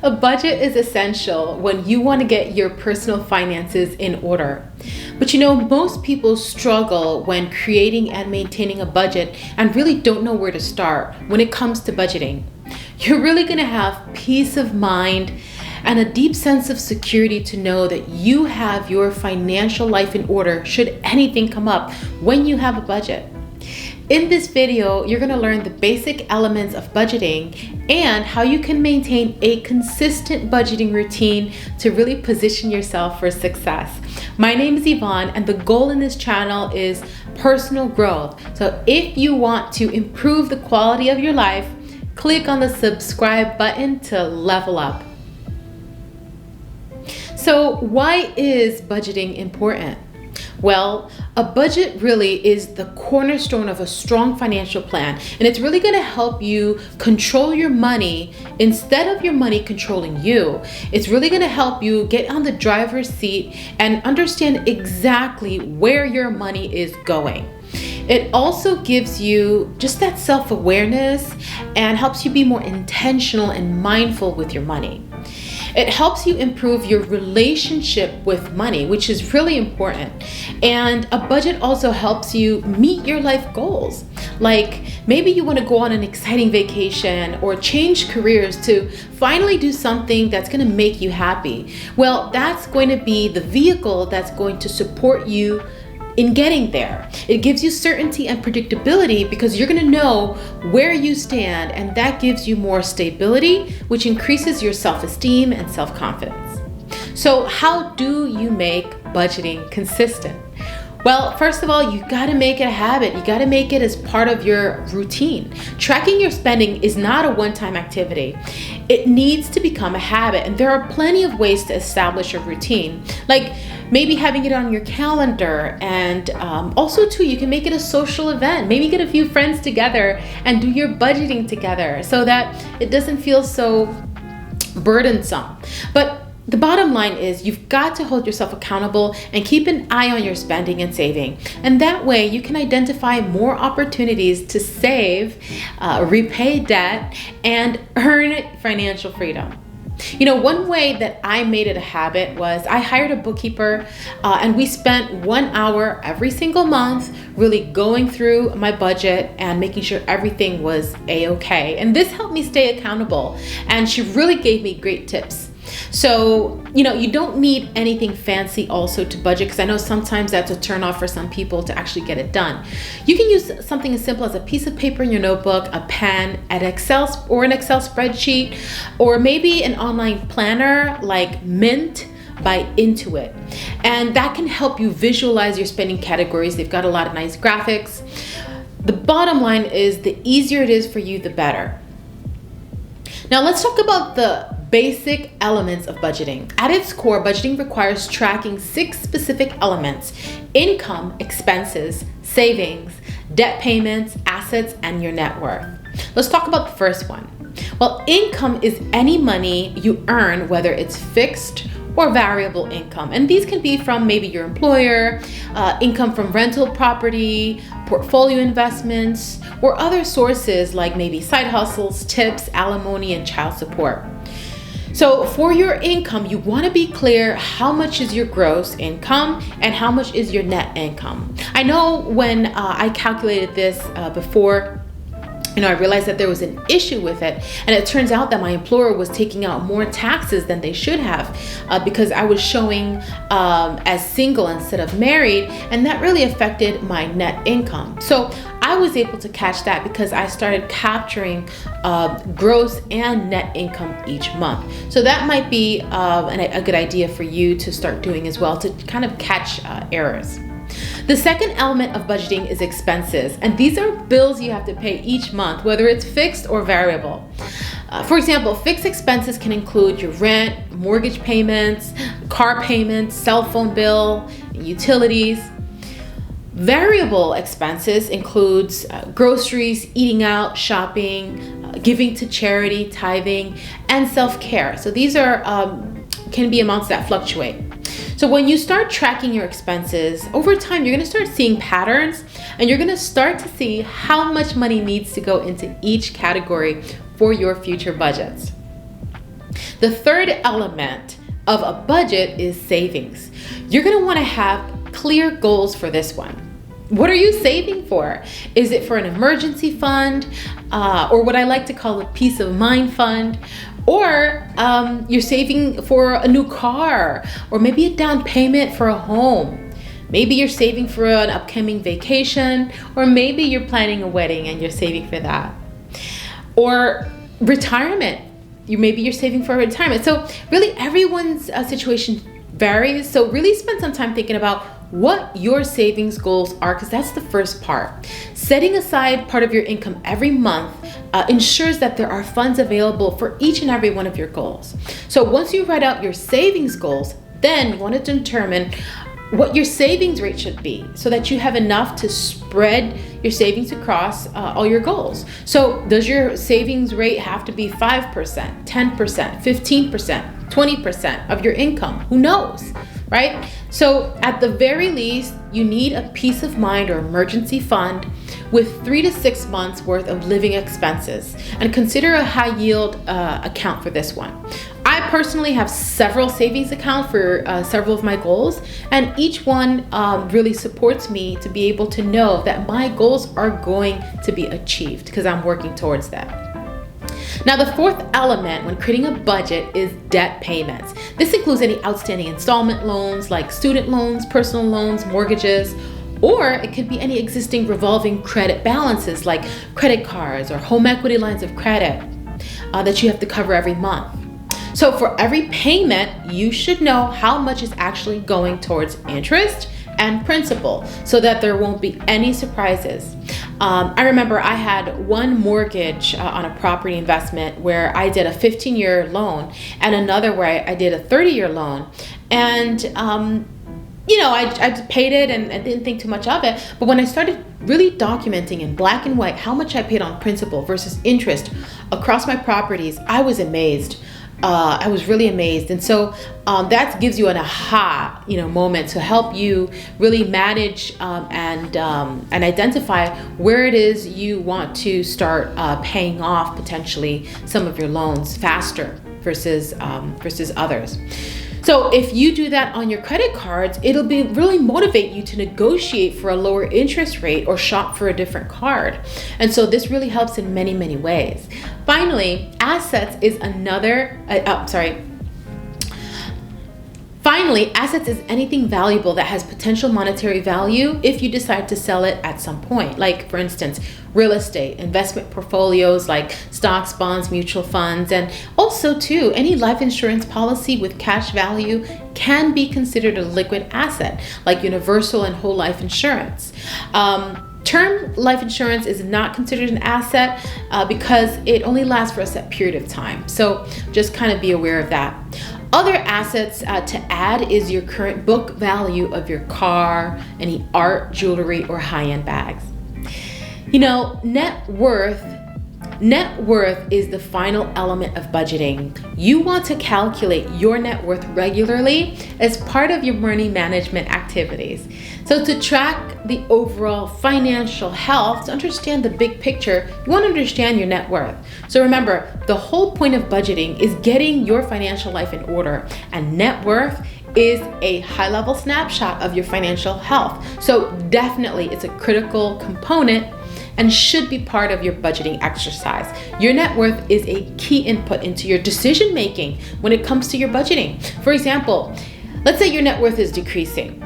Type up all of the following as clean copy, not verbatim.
A budget is essential when you want to get your personal finances in order. But most people struggle when creating and maintaining a budget and really don't know where to start when it comes to budgeting. You're really going to have peace of mind and a deep sense of security to know that you have your financial life in order should anything come up when you have a budget. In this video, you're going to learn the basic elements of budgeting and how you can maintain a consistent budgeting routine to really position yourself for success. My name is Yvonne, and the goal in this channel is personal growth. So if you want to improve the quality of your life, click on the subscribe button to level up. So why is budgeting important? Well, a budget really is the cornerstone of a strong financial plan, and it's really going to help you control your money instead of your money controlling you. It's really going to help you get on the driver's seat and understand exactly where your money is going. It also gives you just that self-awareness and helps you be more intentional and mindful with your money. It helps you improve your relationship with money, which is really important. And a budget also helps you meet your life goals. Like maybe you want to go on an exciting vacation or change careers to finally do something that's going to make you happy. Well, that's going to be the vehicle that's going to support you in getting there. It gives you certainty and predictability because you're going to know where you stand, and that gives you more stability, which increases your self-esteem and self-confidence. So how do you make budgeting consistent? Well, first of all, you got to make it a habit. You got to make it as part of your routine. Tracking your spending is not a one-time activity. It needs to become a habit, and there are plenty of ways to establish a routine, like maybe having it on your calendar, and also too, you can make it a social event. Maybe get a few friends together and do your budgeting together so that it doesn't feel so burdensome. But the bottom line is you've got to hold yourself accountable and keep an eye on your spending and saving. And that way you can identify more opportunities to save, repay debt, and earn financial freedom. One way that I made it a habit was I hired a bookkeeper, and we spent 1 hour every single month really going through my budget and making sure everything was a-okay. And this helped me stay accountable, and she really gave me great tips. So, you don't need anything fancy also to budget, because I know sometimes that's a turnoff for some people to actually get it done. You can use something as simple as a piece of paper in your notebook, a pen, an Excel spreadsheet, or maybe an online planner like Mint by Intuit. And that can help you visualize your spending categories. They've got a lot of nice graphics. The bottom line is the easier it is for you, the better. Now let's talk about the basic elements of budgeting. At its core, budgeting requires tracking 6 specific elements: income, expenses, savings, debt payments, assets, and your net worth. Let's talk about the first one. Well, income is any money you earn, whether it's fixed or variable income. And these can be from maybe your employer, income from rental property, portfolio investments, or other sources like maybe side hustles, tips, alimony, and child support. So for your income, you want to be clear how much is your gross income and how much is your net income. I know when I calculated this before, I realized that there was an issue with it, and it turns out that my employer was taking out more taxes than they should have because I was showing as single instead of married, and that really affected my net income. So I was able to catch that because I started capturing gross and net income each month. So that might be a good idea for you to start doing as well, to kind of catch errors. The second element of budgeting is expenses, and these are bills you have to pay each month, whether it's fixed or variable. For example, fixed expenses can include your rent, mortgage payments, car payments, cell phone bill, utilities. Variable expenses includes groceries, eating out, shopping, giving to charity, tithing, and self-care. So these are can be amounts that fluctuate. So when you start tracking your expenses, over time, you're going to start seeing patterns, and you're going to start to see how much money needs to go into each category for your future budgets. The third element of a budget is savings. You're going to want to have clear goals for this one. What are you saving for? Is it for an emergency fund, or what I like to call a peace of mind fund? Or you're saving for a new car, or maybe a down payment for a home. Maybe you're saving for an upcoming vacation, or maybe you're planning a wedding and you're saving for that. Or retirement. Maybe you're saving for retirement. So really everyone's situation varies. So really spend some time thinking about what your savings goals are, because that's the first part. Setting aside part of your income every month ensures that there are funds available for each and every one of your goals. So once you write out your savings goals, then you want to determine what your savings rate should be so that you have enough to spread your savings across all your goals. So does your savings rate have to be 5%, 10%, 15%, 20% of your income? Who knows, right? So at the very least, you need a peace of mind or emergency fund with 3 to 6 months worth of living expenses, and consider a high yield account for this one. I personally have several savings accounts for several of my goals, and each one really supports me to be able to know that my goals are going to be achieved because I'm working towards that. Now, the fourth element when creating a budget is debt payments. This includes any outstanding installment loans like student loans, personal loans, mortgages, or it could be any existing revolving credit balances like credit cards or home equity lines of credit that you have to cover every month. So for every payment, you should know how much is actually going towards interest and principal so that there won't be any surprises. I remember I had one mortgage on a property investment where I did a 15-year loan, and another where I did a 30-year loan. And I paid it and I didn't think too much of it. But when I started really documenting in black and white how much I paid on principal versus interest across my properties, I was amazed. I was really amazed. And so that gives you an aha, moment to help you really manage and identify where it is you want to start paying off potentially some of your loans faster versus others. So if you do that on your credit cards, it'll really motivate you to negotiate for a lower interest rate or shop for a different card. And so this really helps in many, many ways. Finally, assets is assets is anything valuable that has potential monetary value if you decide to sell it at some point. Like, for instance, real estate, investment portfolios like stocks, bonds, mutual funds, and also too, any life insurance policy with cash value can be considered a liquid asset, like universal and whole life insurance. Term life insurance is not considered an asset because it only lasts for a set period of time. So just kind of be aware of that. Other assets to add is your current book value of your car, any art, jewelry, or high-end bags. Net worth is the final element of budgeting. You want to calculate your net worth regularly as part of your money management activities. So to track the overall financial health, to understand the big picture, you want to understand your net worth. So remember, the whole point of budgeting is getting your financial life in order, and net worth is a high-level snapshot of your financial health. So definitely it's a critical component and should be part of your budgeting exercise. Your net worth is a key input into your decision making when it comes to your budgeting. For example, let's say your net worth is decreasing.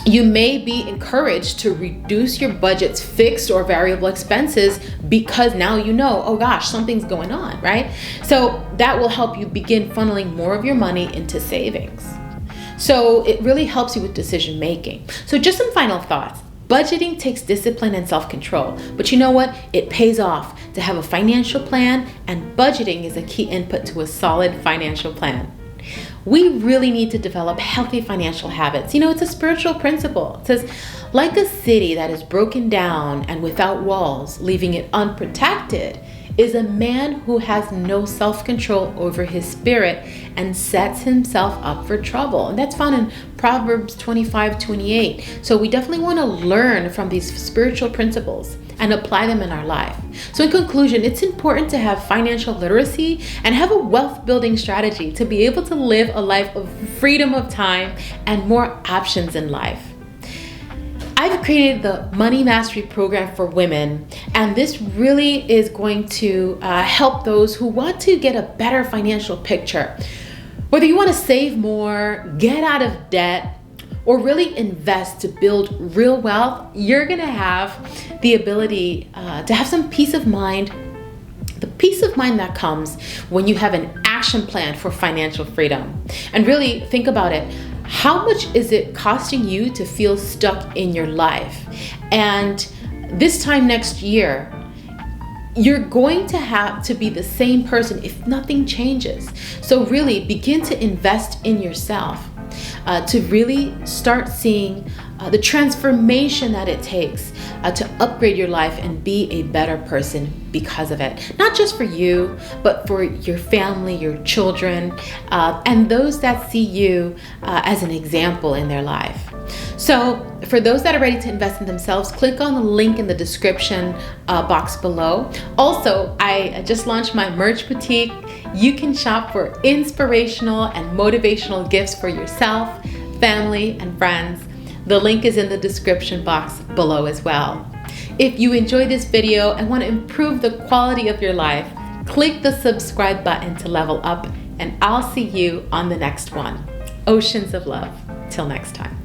You may be encouraged to reduce your budget's fixed or variable expenses because now you know, oh gosh, something's going on, right? So that will help you begin funneling more of your money into savings. So it really helps you with decision making. So just some final thoughts. Budgeting takes discipline and self-control, but you know what? It pays off to have a financial plan, and budgeting is a key input to a solid financial plan. We really need to develop healthy financial habits. It's a spiritual principle. It says, like a city that is broken down and without walls, leaving it unprotected, is a man who has no self-control over his spirit and sets himself up for trouble. And that's found in Proverbs 25:28. So we definitely want to learn from these spiritual principles. and apply them in our life. So in conclusion, it's important to have financial literacy and have a wealth building strategy to be able to live a life of freedom of time and more options in life. I've created the Money Mastery Program for women, and this really is going to help those who want to get a better financial picture. Whether you want to save more, get out of debt, or really invest to build real wealth, you're gonna have the ability to have some peace of mind. The peace of mind that comes when you have an action plan for financial freedom. And really think about it. How much is it costing you to feel stuck in your life? And this time next year, you're going to have to be the same person if nothing changes. So really begin to invest in yourself to really start seeing the transformation that it takes to upgrade your life and be a better person because of it. Not just for you, but for your family, your children, and those that see you as an example in their life. So for those that are ready to invest in themselves, click on the link in the description box below. Also, I just launched my merch boutique. You can shop for inspirational and motivational gifts for yourself, family, and friends. The link is in the description box below as well. If you enjoyed this video and want to improve the quality of your life, click the subscribe button to level up, and I'll see you on the next one. Oceans of love. Till next time.